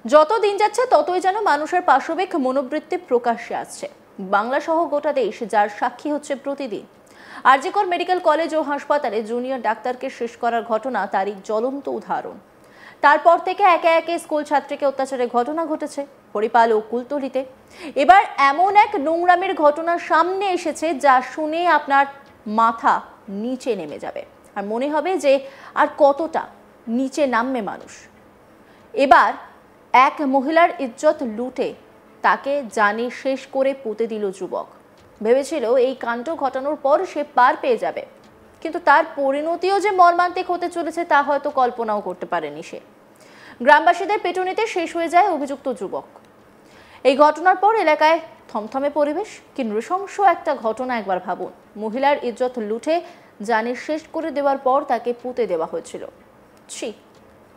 যত দিন যাচ্ছে ততই যেন মানুষের পাশবিক মনোবৃত্তি প্রকাশ্যে আসছে। বাংলা সহ গোটা দেশ যার সাক্ষী হচ্ছে প্রতিদিন। আর.জি. কর মেডিকেল কলেজ ও হাসপাতালে জুনিয়র ডাক্তারকে শেষ করার ঘটনা তারই জ্বলন্ত উদাহরণ। তারপর থেকে একে একে স্কুল ছাত্রীকে অত্যাচারের ঘটনা ঘটেছে হরিপাল ও কুলতলিতে। এবার এমন এক নোংরামের ঘটনা সামনে এসেছে যা শুনে আপনার মাথা নিচে নেমে যাবে, আর মনে হবে যে আর কতটা নিচে নামবে মানুষ। এবার এক মহিলার ইজ্জত লুটে তাকে জানে শেষ করে পুঁতে দিল যুবক। ভেবেছিল এই কাণ্ড ঘটানোর পর সে পার পেয়ে যাবে, কিন্তু তার পরিণতিও যে মর্মান্তিক হতে চলেছে তা হয়তো কল্পনাও করতে পারেনি সে। গ্রামবাসীদের পেটুনিতে শেষ হয়ে যায় অভিযুক্ত যুবক। এই ঘটনার পর এলাকায় থমথমে পরিবেশ। কি নৃশংস একটা ঘটনা একবার ভাবুন। মহিলার ইজ্জত লুটে জানে শেষ করে দেওয়ার পর তাকে পুঁতে দেওয়া হয়েছিল। ছি,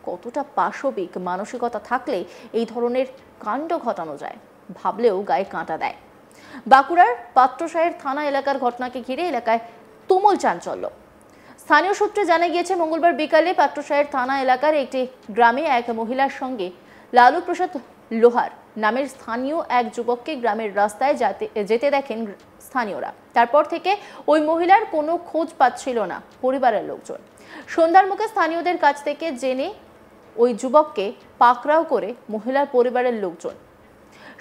কতটা পাশবিক মানসিকতা থাকলে এই ধরনের কাণ্ড ঘটানো যায়, ভাবলেও গায়ে কাঁটা দেয়। বাঁকুড়ার পাত্রসাহের থানা এলাকার ঘটনাকে ঘিরে এলাকায় তুমুল চাঞ্চল্য। স্থানীয় সূত্রে জানা গিয়েছে, মঙ্গলবার বিকালে পাত্রসাহের থানা এলাকার একটি গ্রামে এক মহিলার সঙ্গে লালু প্রসাদ লোহার নামের স্থানীয় এক যুবককে গ্রামের রাস্তায় যেতে দেখেন স্থানীয়রা। তারপর থেকে ওই মহিলার কোনো খোঁজ পাচ্ছিল না পরিবারের লোকজন। সন্ধ্যার মুখে স্থানীয়দের কাছ থেকে জেনে ওই যুবককে পাকড়াও করে মহিলার পরিবারের লোকজন।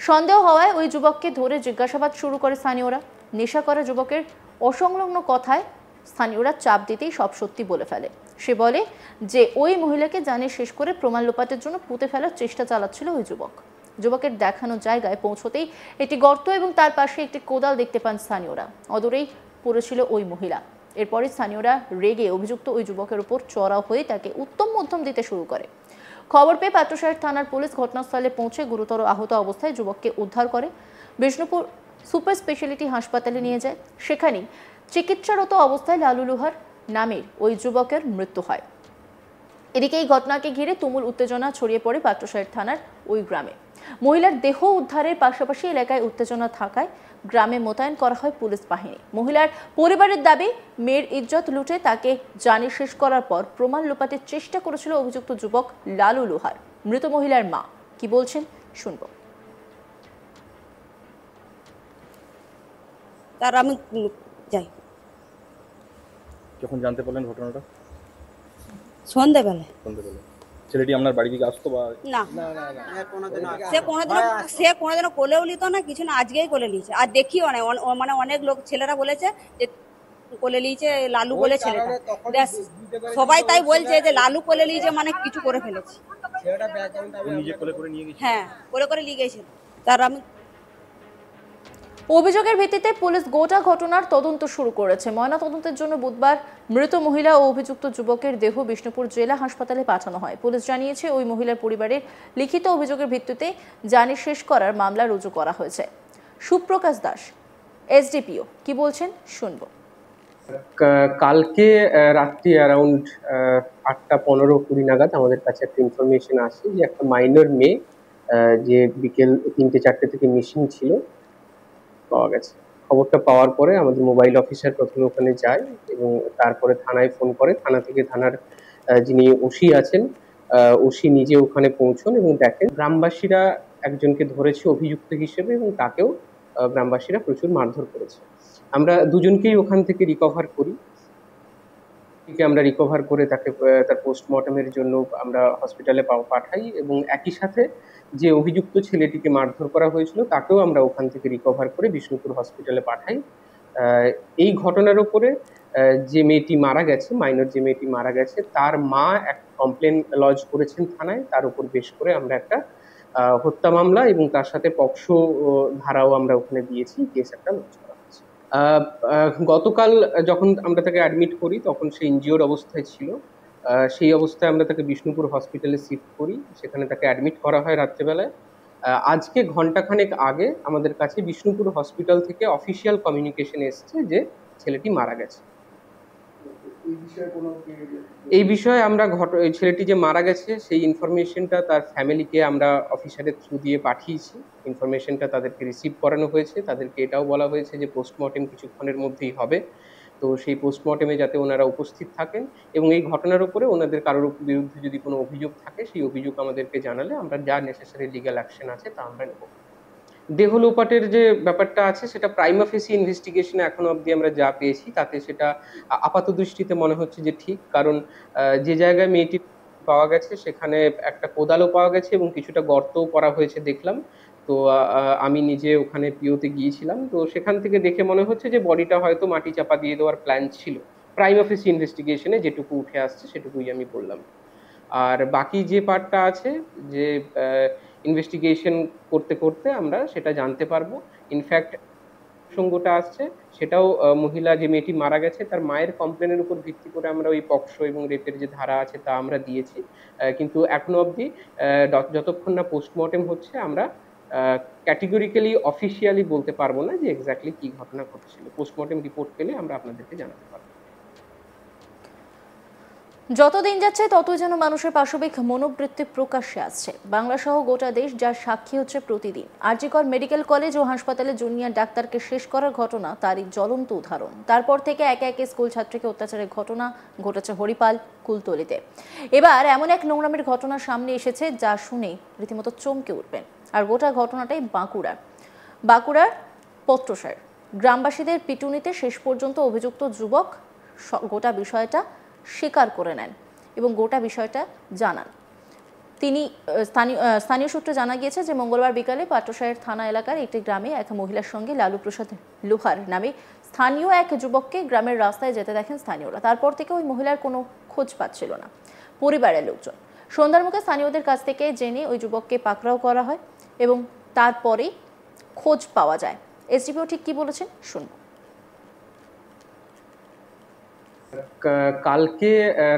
সন্দেহ হওয়ায় ওই যুবককে ধরে জিজ্ঞাসাবাদ শুরু করে স্থানীয়রা। নেশা করা যুবকের অসংলগ্ন কথায় স্থানীয়রা চাপ দিতেই সব সত্যি বলে ফেলে। সে বলে যে ওই মহিলাকে জানে শেষ করে প্রমাণ লোপাটের জন্য পুঁতে ফেলার চেষ্টা চালাচ্ছিল ওই যুবক। যুবকের দেখানো জায়গায় পৌঁছতেই একটি গর্ত এবং তার পাশে একটি কোদাল দেখতে পান স্থানীয়রা। অদূরেই পড়েছিল ওই মহিলা। এরপরে স্থানীয়রা রেগে অভিযুক্ত ওই যুবকের উপর চড়াও হয়ে তাকে উত্তম মধ্যম দিতে শুরু করে। খবর পেয়ে পাত্রসাহের থানার পুলিশ ঘটনাস্থলে পৌঁছে গুরুতর আহত অবস্থায় যুবককে উদ্ধার করে বিষ্ণুপুর সুপার স্পেশালিটি হাসপাতালে নিয়ে যায়। সেখানেই চিকিৎসারত অবস্থায় লালু লোহার নামের ওই যুবকের মৃত্যু হয়। এদিকে এই ঘটনাকে ঘিরে তুমুল উত্তেজনা ছড়িয়ে পড়ে পাত্রসাহের থানার ওই গ্রামে। মহিলার দেহ উদ্ধারের পাশাপাশি এলাকায় উত্তেজনা থাকায় গ্রামে মোতায়েন করা হয় পুলিশ বাহিনী। মহিলার পরিবারের দাবি, মেয়ের ইজ্জত লুটে তাকে জানে শেষ করার পর প্রমাণ লোপাটের চেষ্টা করেছিল অভিযুক্ত যুবক লালু লোহার। মৃত মহিলার মা কি বলছেন শুনবো। তার আমি যাই যখন জানতে পারলেন ঘটনাটা? সন্ধ্যেবেলায়। ছেলেটি আপনার বাড়ি দিকে আসতো বা? না, সে কোনোদিনও কোলেও নিত না, কিছু না, আজকেই কোলে নিয়েছে। আর দেখিও না, মানে অনেক লোক ছেলেরা বলেছে যে কোলে নিয়েছে লালু বলে ছেলেটা। সবাই তাই বলছে যে লালু কোলে নিয়েছে মানে কিছু করে ফেলেছে। হ্যাঁ, কোলে করে নিয়ে গেছিল। তার আমি অভিযোগের ভিত্তিতে পুলিশ গোটা ঘটনার তদন্ত শুরু করেছে। ময়না তদন্তের জন্য বুধবার মৃত মহিলা ও অভিযুক্ত যুবকের দেহ বিষ্ণুপুর জেলা হাসপাতালে পাঠানো হয়। পুলিশ জানিয়েছে, ওই মহিলার পরিবারের লিখিত অভিযোগের ভিত্তিতে জানে শেষ করার মামলা রুজু করা হয়েছে। সুপ্রকাশ দাস, এসডিপিও, কি বলছেন শুনবো। কালকে রাত্রি অ্যারাউন্ড 8:15-20 নাগাদ আমাদের কাছে একটা ইনফরমেশন আসে যে একটা মাইনর মেয়ে যে বিকেল 3-4টে থেকে মিসিং ছিল পাওয়া গেছে। খবরটা পাওয়ার পরে আমাদের মোবাইল অফিসার প্রথমে ওখানে যায় এবং তারপরে থানায় ফোন করে। থানা থেকে থানার যিনি ওসি আছেন, ওসি নিজে ওখানে পৌঁছন এবং দেখেন গ্রামবাসীরা একজনকে ধরেছে অভিযুক্ত হিসেবে এবং তাকেও গ্রামবাসীরা প্রচুর মারধর করেছে। আমরা দুজনকেই ওখান থেকে রিকভার করি। আমরা রিকভার করে তাকে তার পোস্টমর্টমের জন্য আমরা হসপিটালে পাঠাই এবং একই সাথে যে অভিযুক্ত ছেলেটিকে মারধর করা হয়েছিল তাকেও আমরা ওখান থেকে রিকভার করে বিষ্ণুপুর হসপিটালে পাঠাই। এই ঘটনার উপরে যে মেয়েটি মারা গেছে, মাইনর যে মেয়েটি মারা গেছে, তার মা এক কমপ্লেন লজ করেছেন থানায়। তার উপর বেশ করে আমরা একটা হত্যা মামলা এবং তার সাথে পক্সো ধারাও আমরা ওখানে দিয়েছি, কেস একটা লজ করা হয়েছে। গতকাল যখন আমরা তাকে অ্যাডমিট করি তখন সে ইনজিওর্ড অবস্থায় ছিল। সেই অবস্থায় আমরা তাকে বিষ্ণুপুর হসপিটালে শিফট করি, সেখানে তাকে অ্যাডমিট করা হয় রাত্রেবেলায়। আজকে ঘন্টাখানেক আগে আমাদের কাছে বিষ্ণুপুর হসপিটাল থেকে অফিসিয়াল কমিউনিকেশন এসছে যে ছেলেটি মারা গেছে। এই বিষয়ে আমরা ছেলেটি যে মারা গেছে সেই ইনফরমেশনটা তার ফ্যামিলিকে আমরা অফিসারের থ্রু দিয়ে পাঠিয়েছি। ইনফরমেশনটা তাদেরকে রিসিভ করানো হয়েছে। তাদেরকে এটাও বলা হয়েছে যে পোস্টমর্টেম কিছুক্ষণের মধ্যেই হবে। তো সেই পোস্টমর্টেমে যাতে ওনারা উপস্থিত থাকেন এবং এই ঘটনার উপরে ওনাদের কারোর বিরুদ্ধে যদি কোনো অভিযোগ থাকে সেই অভিযোগ আমাদেরকে জানালে আমরা যা নেসেসারি লিগ্যাল অ্যাকশন আছে তা আমরা নেব। দেহ লোপাটের যে ব্যাপারটা আছে সেটা প্রাইমা ফেসি ইনভেস্টিগেশনে এখনো অবধি আমরা যা পেয়েছি তাতে সেটা আপাত দৃষ্টিতে মনে হচ্ছে যে ঠিক, কারণ যে জায়গায় মেয়েটি পাওয়া গেছে সেখানে একটা কোদালও পাওয়া গেছে এবং কিছুটা গর্তও করা হয়েছে দেখলাম। তো আমি নিজে ওখানে পিওতে গিয়েছিলাম, তো সেখান থেকে দেখে মনে হচ্ছে যে বডিটা হয়তো মাটি চাপা দিয়ে দেওয়ার প্ল্যান ছিল। প্রাইমা ফেসি ইনভেস্টিগেশনে যেটুকু উঠে আসছে সেটুকুই আমি বললাম। আর বাকি যে পার্টটা আছে, যে ইনভেস্টিগেশন করতে করতে আমরা সেটা জানতে পারবো। ইনফ্যাক্ট প্রসঙ্গটা আসছে সেটাও মহিলা যে মেয়েটি মারা গেছে তার মায়ের কমপ্লেনের উপর ভিত্তি করে আমরা ওই পক্সো এবং রেপের যে ধারা আছে তা আমরা দিয়েছি। কিন্তু এখনো অবধি যতক্ষণ না পোস্টমর্টেম হচ্ছে আমরা ক্যাটেগরিক্যালি অফিসিয়ালি বলতে পারবো না যে এক্স্যাক্টলি কি ঘটনা ঘটেছিল। পোস্টমর্টেম রিপোর্ট পেলে আমরা আপনাদেরকে জানাতে পারবো। যতদিন যাচ্ছে ততই যেন মানুষের পাশবিক মনোবৃত্তি প্রকাশ্যে আসছে বাংলা সহ গোটা দেশ, যার সাক্ষী হচ্ছে প্রতিদিন। আর.জি. কর মেডিকেল কলেজ ও হাসপাতালে জুনিয়র ডাক্তারকে শেষ করার ঘটনা তারই জ্বলন্ত উদাহরণ। তারপর থেকে একে একে স্কুল ছাত্রীকে অত্যাচারের ঘটনা ঘটেছে হরিপাল, কুলতলিতে। এবার এমন এক নোংরামের ঘটনা সামনে এসেছে যা শুনে রীতিমতো চমকে উঠবেন। আর গোটা ঘটনাটাই বাঁকুড়ার পত্রসার গ্রামবাসীদের পিটুনিতে শেষ পর্যন্ত অভিযুক্ত যুবক গোটা বিষয়টা স্বীকার করে নেন এবং গোটা বিষয়টা জানান। তিনি স্থানীয় সূত্রে জানা গিয়েছে যে মঙ্গলবার বিকালে পাট্টসাহের থানা এলাকার একটি গ্রামে এক মহিলার সঙ্গে লালু প্রসাদ লোহার নামে স্থানীয় এক যুবককে গ্রামের রাস্তায় যেতে দেখেন স্থানীয়রা। তারপর থেকে ওই মহিলার কোনো খোঁজ পাচ্ছিল না পরিবারের লোকজন। সন্ধ্যার মুখে স্থানীয়দের কাছ থেকে জেনে ওই যুবককে পাকড়াও করা হয় এবং তারপরে খোঁজ পাওয়া যায়। এসডিপিও ঠিক কি বলেছেন শুনুন। কালকে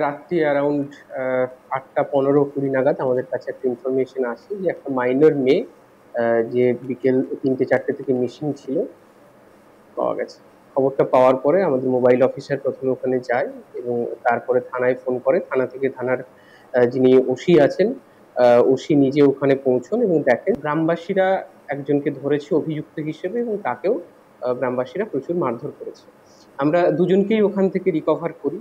রাত্রি অ্যারাউন্ড 8:15-20 নাগাদ আমাদের কাছে একটা ইনফরমেশন আসে যে একটা মাইনর মেয়ে যে বিকেল 3-4টে থেকে মিসিং ছিল পাওয়া গেছে। খবরটা পাওয়ার পরে আমাদের মোবাইল অফিসার প্রথমে ওখানে যায় এবং তারপরে থানায় ফোন করে। থানার যিনি ওসি আছেন ওসি নিজে ওখানে পৌঁছন এবং দেখেন গ্রামবাসীরা একজনকে ধরেছে অভিযুক্ত হিসেবে এবং তাকেও গ্রামবাসীরা প্রচুর মারধর করেছে। আমরা দুজনকেই ওখান থেকে রিকভার করি।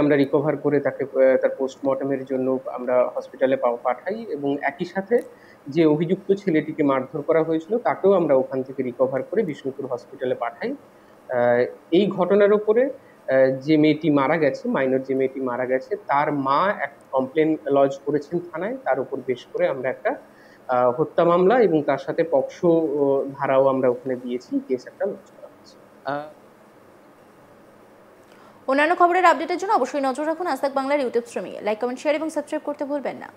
আমরা রিকভার করে তাকে তার পোস্টমর্টমের জন্য আমরা হসপিটালে পাঠাই এবং একই সাথে যে অভিযুক্ত ছেলেটিকে মারধর করা হয়েছিল তাকেও আমরা ওখান থেকে রিকভার করে বিষ্ণুপুর হসপিটালে পাঠাই। এই ঘটনার উপরে যে মেয়েটি মারা গেছে, মাইনর যে মেয়েটি মারা গেছে, তার মা এক কমপ্লেন লজ করেছেন থানায়। তার উপর বেশ করে আমরা একটা হত্যা মামলা এবং তার সাথে পক্সো ধারাও আমরা ওখানে দিয়েছি, কেস একটা লজ করা হয়েছে। অন্যান্য খবরের আপডেটের জন্য অবশ্যই নজর রাখুন আজ তাক বাংলার ইউটিউব স্ট্রিমিংয়ে। লাইক, কমেন্ট, শেয়ার এবং সাবস্ক্রাইব করতে ভুলবেন না।